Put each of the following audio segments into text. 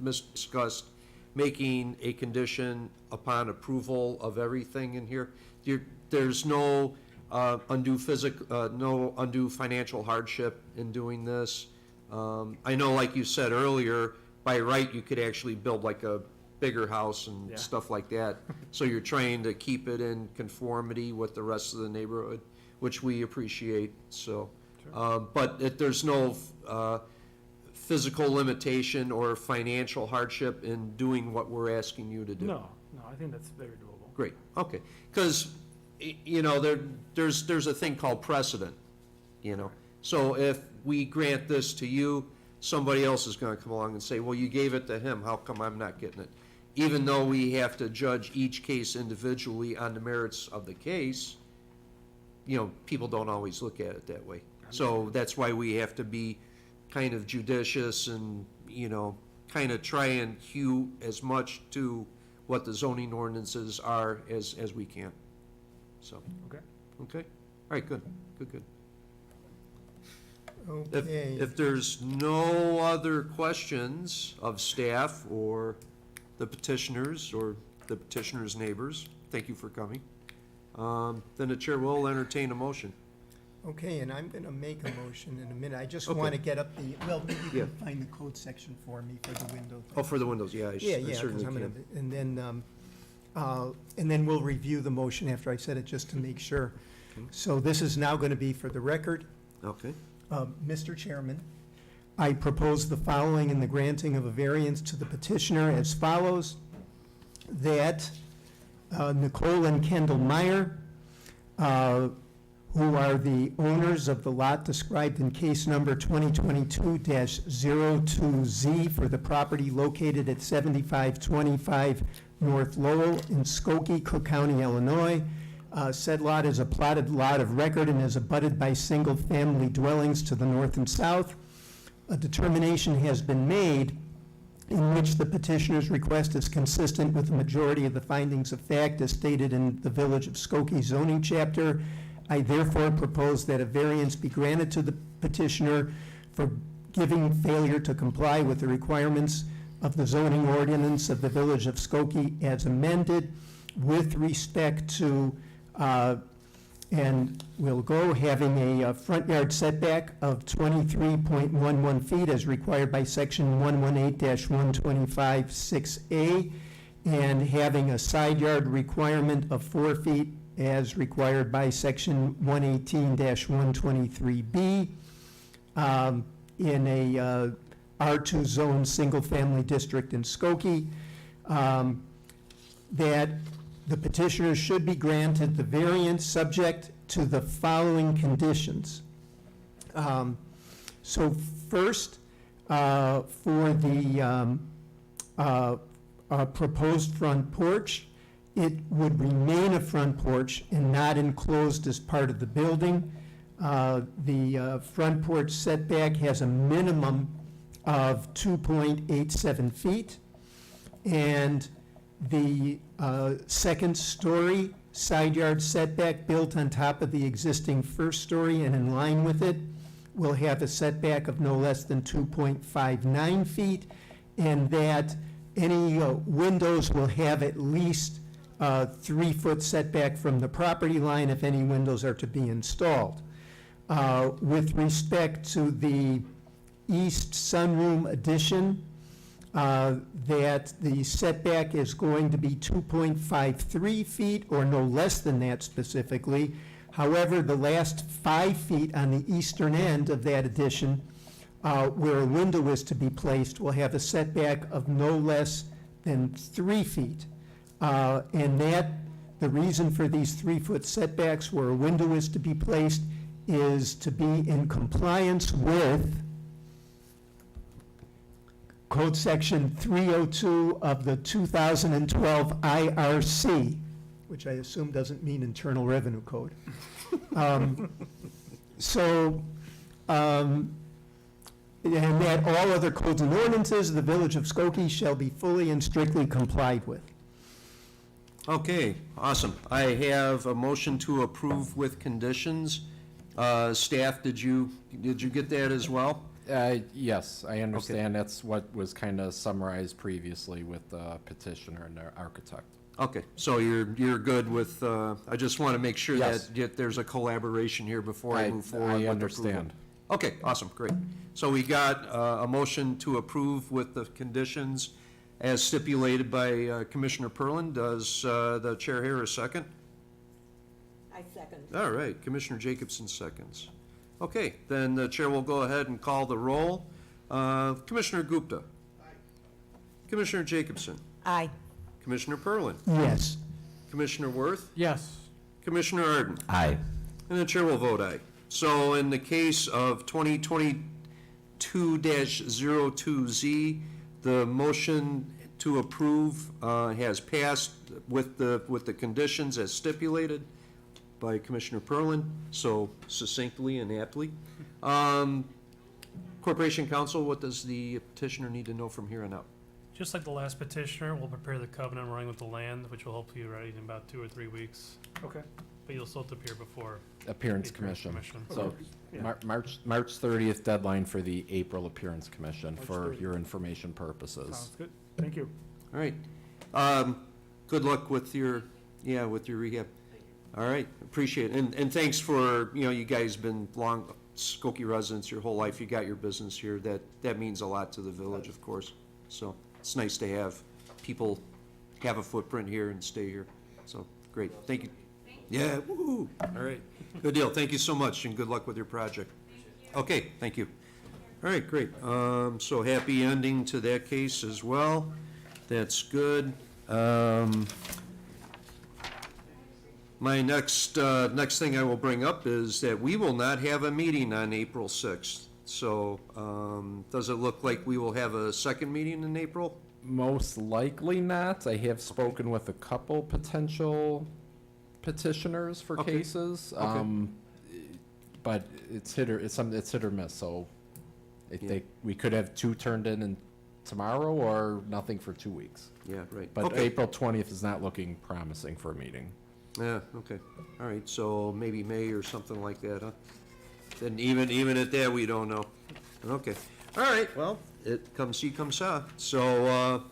discussed making a condition upon approval of everything in here. There's no undue financial hardship in doing this. I know, like you said earlier, by right, you could actually build like a bigger house and stuff like that. So you're trying to keep it in conformity with the rest of the neighborhood, which we appreciate, so. But there's no physical limitation or financial hardship in doing what we're asking you to do? No, I think that's very doable. Great, okay. Because, you know, there's a thing called precedent, you know. So if we grant this to you, somebody else is going to come along and say, well, you gave it to him, how come I'm not getting it? Even though we have to judge each case individually on the merits of the case, you know, people don't always look at it that way. So that's why we have to be kind of judicious and, you know, kind of try and hew as much to what the zoning ordinances are as we can. So, Okay. okay? All right, good. Okay. If there's no other questions of staff or the petitioners or the petitioner's neighbors, thank you for coming, then the chair will entertain a motion. Okay, and I'm going to make a motion in a minute. I just Okay. want to get up the, well, maybe you Yeah. can find the code section for me for the window. Oh, for the windows, yeah, I Yeah, because certainly I'm can. going to, and then we'll review the motion after I said it, just to make sure. Okay. So this is now going to be for the record. Okay, Mr. Chairman, I propose the following in the granting of a variance to the petitioner as follows, that Nicole and Kendall Meyer, who are the owners of the lot described in case number 2022-02Z for the property located at 7525 North Lowell in Skokie, Cook County, Illinois. Said lot is a plotted lot of record and is abutted by single-family dwellings to the north and south. A determination has been made in which the petitioner's request is consistent with the majority of the findings of fact as stated in the Village of Skokie zoning chapter. I therefore propose that a variance be granted to the petitioner for giving failure to comply with the requirements of the zoning ordinance of the Village of Skokie as amended with respect to, and we'll go having a front yard setback of 23.11 feet as required by section 118-125-6A, and having a side yard requirement of 4 feet as required by section 118-123B in a R2 zone single-family district in Skokie, that the petitioner should be granted the variance subject to the following conditions. So first, for the proposed front porch, it would remain a front porch and not enclosed as part of the building. The front porch setback has a minimum of 2.87 feet, and the second story side yard setback built on top of the existing first story and in line with it will have a setback of no less than 2.59 feet, and that any windows will have at least 3-foot setback from the property line if any windows are to be installed. With respect to the east sunroom addition, that the setback is going to be 2.53 feet or no less than that specifically. However, the last 5 feet on the eastern end of that addition, where a window is to be placed, will have a setback of no less than 3 feet. And that, the reason for these 3-foot setbacks where a window is to be placed is to be in compliance with Code Section 302 of the 2012 IRC, which I assume doesn't mean Internal Revenue Code. And that all other codes and ordinances of the Village of Skokie shall be fully and strictly complied with. Okay, awesome. I have a motion to approve with conditions. Staff, did you get that as well? Yes, I understand. That's what was kind of summarized previously with the petitioner and the architect. Okay, so you're good with, I just want to make sure Yes. that there's a collaboration here before I move forward with I approval. understand. Okay, awesome, great. So we got a motion to approve with the conditions as stipulated by Commissioner Perlin. Does the chair hear a second? I second. All right, Commissioner Jacobson seconds. Okay, then the chair will go ahead and call the roll. Commissioner Gupta. Commissioner Jacobson. Aye. Commissioner Perlin. Yes. Commissioner Worth. Yes. Commissioner Arden. Aye. And the chair will vote aye. So in the case of 2022-02Z, the motion to approve has passed with the conditions as stipulated by Commissioner Perlin, so succinctly and aptly. Corporation Counsel, what does the petitioner need to know from here on out? Just like the last petitioner, we'll prepare the covenant running with the land, which will hopefully be ready in about 2 or 3 weeks. Okay. But you'll still have to appear before Appearance the Commission. So Yeah. March 30th deadline for the April Appearance Commission March for 30th. your information purposes. Sounds good. Thank you. All right. Good luck with your rehab. All right, appreciate it. And thanks for, you guys been long Skokie residents your whole life. You got your business here. That means a lot to the village, of course. So it's nice to have people have a footprint here and stay here. So, great. Thank you. Yeah, woo. All right. Good deal. Thank you so much and good luck with your project. Okay, thank you. All right, great. So happy ending to that case as well. That's good. My next thing I will bring up is that we will not have a meeting on April 6th. So, does it look like we will have a second meeting in April? Most likely not. I have spoken with a couple potential petitioners for Okay. cases. Okay. But it's hit or miss, so Yeah. we could have 2 turned in tomorrow or nothing for 2 weeks. Yeah, right. But Okay. April 20th is not looking promising for a meeting. Yeah, okay. All right, so maybe May or something like that, huh? Then even at that, we don't know. Okay. All right, well, it comes see, comes saw. So,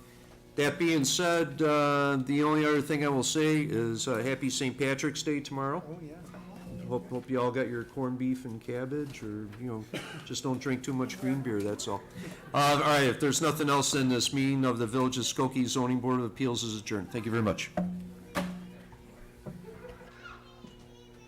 that being said, the only other thing I will say is happy St. Patrick's Day tomorrow. Oh, yeah. Hope you all got your corned beef and cabbage, or, just don't drink too much green beer, that's all. All right, if there's nothing else in this meeting of the Village of Skokie Zoning Board of Appeals is adjourned. Thank you very much.